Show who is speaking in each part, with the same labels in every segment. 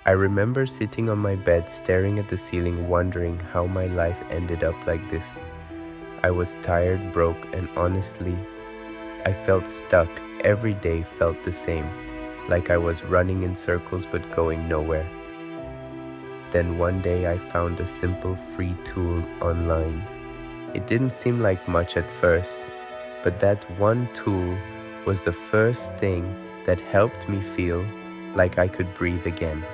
Speaker 1: I remember sitting on my bed staring at the ceiling, wondering how my life ended up like this. I was tired, broke, and honestly, I felt stuck. Every day felt the same, like I was running in circles but going nowhere. Then one day I found a simple free tool online. It didn't seem like much at first, but that one tool was the first thing that helped me feel like I could breathe again.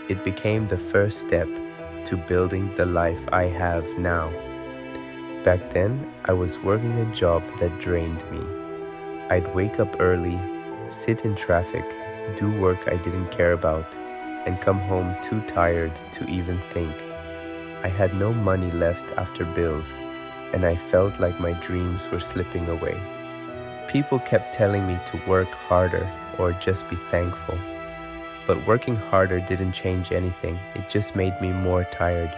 Speaker 1: It became the first step to building the life I have now. Back then, I was working a job that drained me. I'd wake up early, sit in traffic, do work I didn't care about, and come home too tired to even think. I had no money left after bills, and I felt like my dreams were slipping away. People kept telling me to work harder or just be thankful. But working harder didn't change anything, it just made me more tired.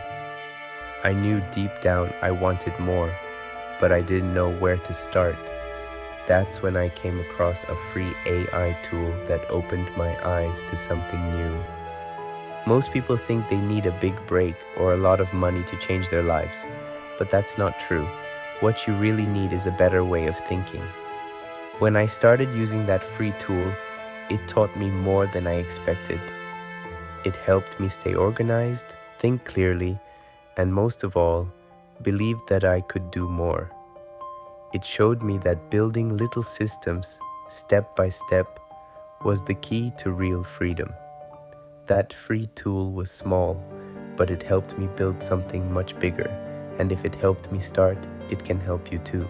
Speaker 1: I knew deep down I wanted more, but I didn't know where to start. That's when I came across a free AI tool that opened my eyes to something new. Most people think they need a big break or a lot of money to change their lives, but that's not true. What you really need is a better way of thinking. When I started using that free tool, it taught me more than I expected. It helped me stay organized, think clearly, and most of all, believe that I could do more. It showed me that building little systems, step by step, was the key to real freedom. That free tool was small, but it helped me build something much bigger, and if it helped me start, it can help you too.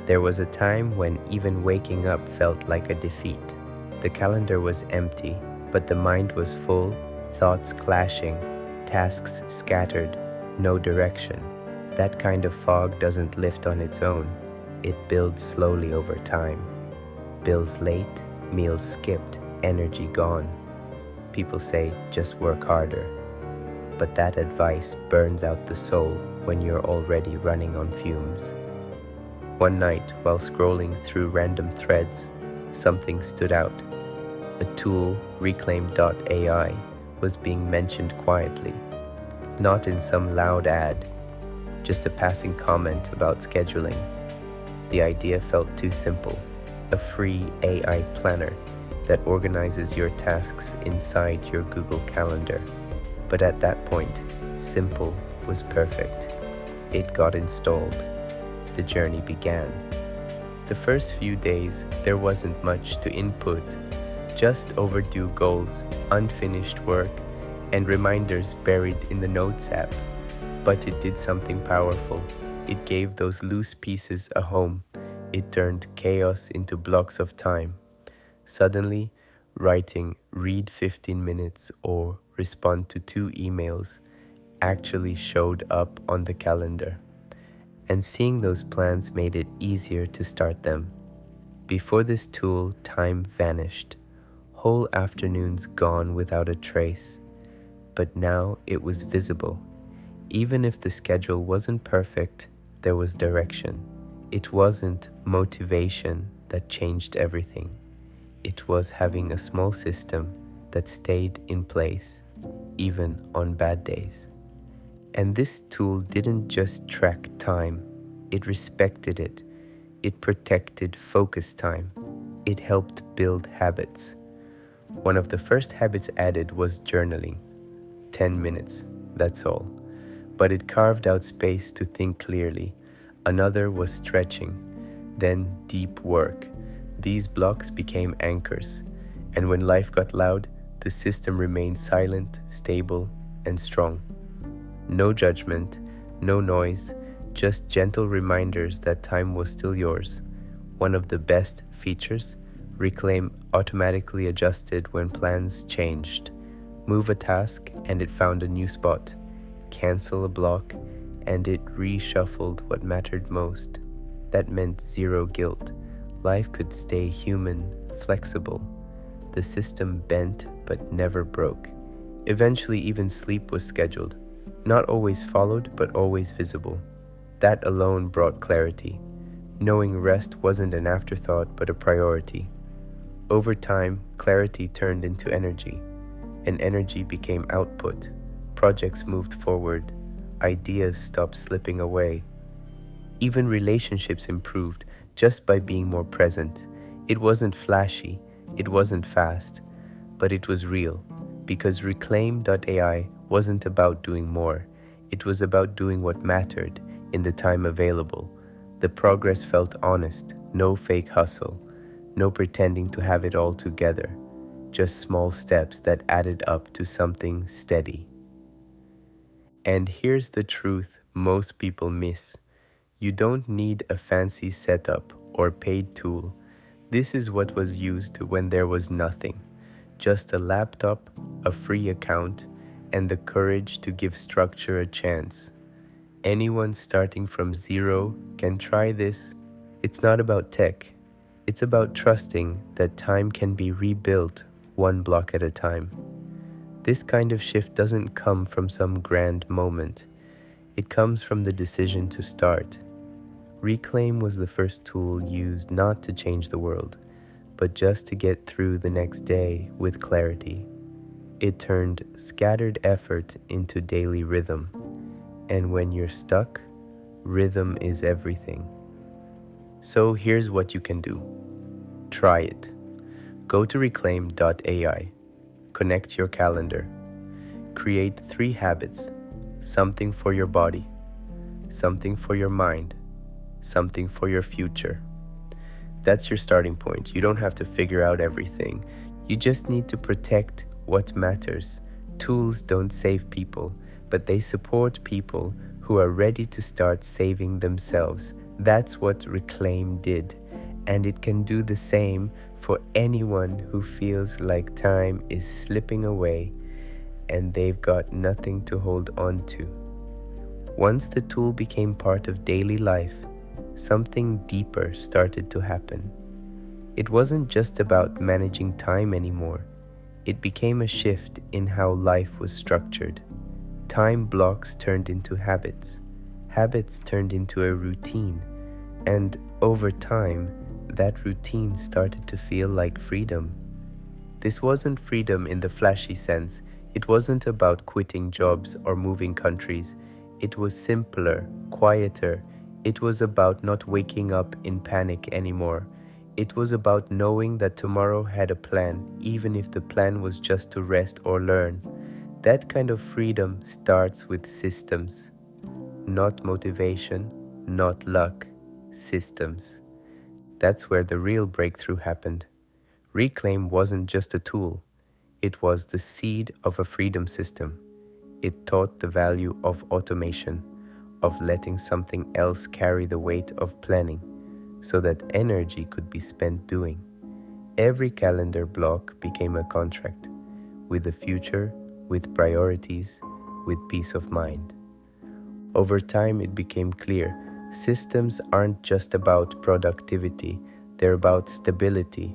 Speaker 1: There was a time when even waking up felt like a defeat. The calendar was empty, but the mind was full, thoughts clashing, tasks scattered, no direction. That kind of fog doesn't lift on its own. It builds slowly over time. Bills late, meals skipped, energy gone. People say, just work harder. But that advice burns out the soul when you're already running on fumes. One night, while scrolling through random threads, something stood out. A tool, Reclaim.ai, was being mentioned quietly, not in some loud ad, just a passing comment about scheduling. The idea felt too simple, a free AI planner that organizes your tasks inside your Google Calendar. But at that point, simple was perfect. It got installed. The journey began. The first few days, there wasn't much to input, just overdue goals, unfinished work, and reminders buried in the Notes app. But it did something powerful. It gave those loose pieces a home. It turned chaos into blocks of time. Suddenly, writing read 15 minutes or respond to 2 emails actually showed up on the calendar. And seeing those plans made it easier to start them. Before this tool, time vanished. Whole afternoons gone without a trace. But now it was visible. Even if the schedule wasn't perfect, there was direction. It wasn't motivation that changed everything. It was having a small system that stayed in place, even on bad days. And this tool didn't just track time, it respected it. It protected focus time. It helped build habits. One of the first habits added was journaling. 10 minutes, that's all. But it carved out space to think clearly. Another was stretching, then deep work. These blocks became anchors, and when life got loud, the system remained silent, stable, and strong. No judgment, no noise, just gentle reminders that time was still yours. One of the best features, Reclaim automatically adjusted when plans changed. Move a task and it found a new spot. Cancel a block and it reshuffled what mattered most. That meant zero guilt. Life could stay human, flexible. The system bent but never broke. Eventually even sleep was scheduled. Not always followed, but always visible. That alone brought clarity. Knowing rest wasn't an afterthought, but a priority. Over time, clarity turned into energy. and energy became output. Projects moved forward, ideas stopped slipping away. Even relationships improved just by being more present. It wasn't flashy, it wasn't fast, but it was real, because Reclaim.ai wasn't about doing more. It was about doing what mattered in the time available. The progress felt honest, no fake hustle, no pretending to have it all together, just small steps that added up to something steady. And here's the truth most people miss. You don't need a fancy setup or paid tool. This is what was used when there was nothing. Just a laptop, a free account, and the courage to give structure a chance. Anyone starting from zero can try this. It's not about tech. It's about trusting that time can be rebuilt one block at a time. This kind of shift doesn't come from some grand moment. It comes from the decision to start. Reclaim was the first tool used not to change the world, but just to get through the next day with clarity. It turned scattered effort into daily rhythm. And when you're stuck, rhythm is everything. So here's what you can do. Try it. Go to Reclaim.ai. Connect your calendar. Create 3 habits. Something for your body, something for your mind, something for your future. That's your starting point. You don't have to figure out everything. You just need to protect what matters. Tools don't save people, but they support people who are ready to start saving themselves. That's what Reclaim did, and it can do the same for anyone who feels like time is slipping away and they've got nothing to hold on to. Once the tool became part of daily life, something deeper started to happen. It wasn't just about managing time anymore. It became a shift in how life was structured. Time blocks turned into habits. Habits turned into a routine. And over time, that routine started to feel like freedom. This wasn't freedom in the flashy sense. It wasn't about quitting jobs or moving countries. It was simpler, quieter. It was about not waking up in panic anymore. It was about knowing that tomorrow had a plan, even if the plan was just to rest or learn. That kind of freedom starts with systems. Not motivation, not luck, systems. That's where the real breakthrough happened. Reclaim wasn't just a tool. It was the seed of a freedom system. It taught the value of automation, of letting something else carry the weight of planning, so that energy could be spent doing. Every calendar block became a contract, with the future, with priorities, with peace of mind. Over time, it became clear, systems aren't just about productivity, they're about stability.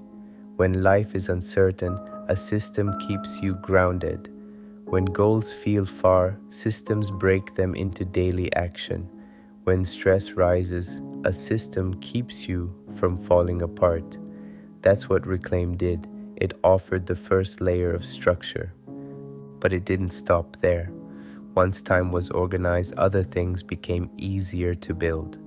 Speaker 1: When life is uncertain, a system keeps you grounded. When goals feel far, systems break them into daily action. When stress rises, a system keeps you from falling apart. That's what Reclaim did. It offered the first layer of structure. But it didn't stop there. Once time was organized, other things became easier to build.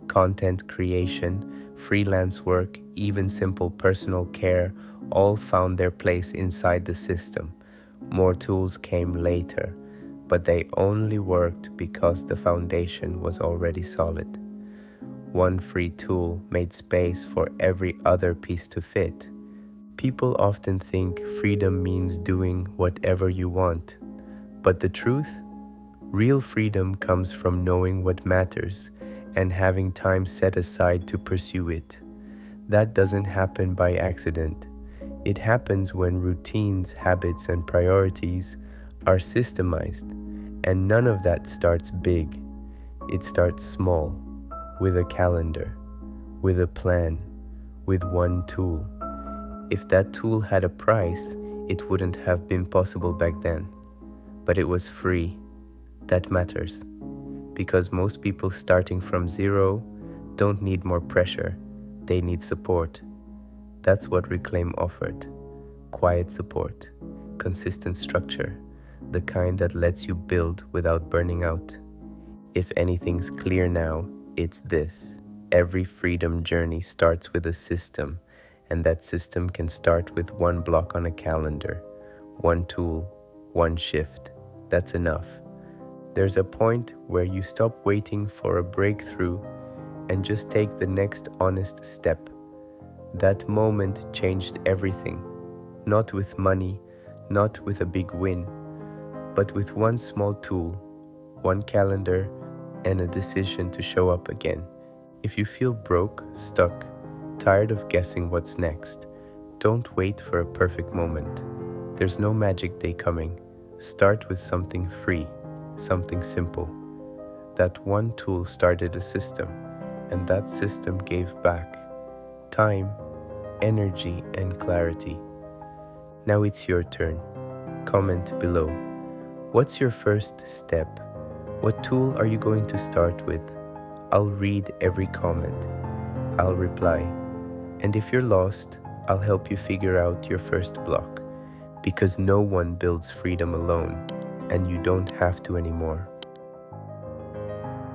Speaker 1: Content creation, freelance work, even simple personal care all found their place inside the system. More tools came later, but they only worked because the foundation was already solid. One free tool made space for every other piece to fit. People often think freedom means doing whatever you want. But the truth? Real freedom comes from knowing what matters and having time set aside to pursue it. That doesn't happen by accident. It happens when routines, habits, and priorities are systemized, and none of that starts big. It starts small, with a calendar, with a plan, with one tool. If that tool had a price, it wouldn't have been possible back then. But it was free. That matters. Because most people starting from zero don't need more pressure. They need support. That's what Reclaim offered. Quiet support, consistent structure, the kind that lets you build without burning out. If anything's clear now, it's this. Every freedom journey starts with a system, and that system can start with one block on a calendar, one tool, one shift. That's enough. There's a point where you stop waiting for a breakthrough and just take the next honest step. That moment changed everything, not with money, not with a big win, but with one small tool, one calendar, and a decision to show up again. If you feel broke, stuck, tired of guessing what's next, don't wait for a perfect moment. There's no magic day coming. Start with something free, something simple. That one tool started a system, and that system gave back time, energy, and clarity. Now it's your turn. Comment below. What's your first step? What tool are you going to start with? I'll read every comment. I'll reply. And if you're lost, I'll help you figure out your first block. Because no one builds freedom alone, and you don't have to anymore.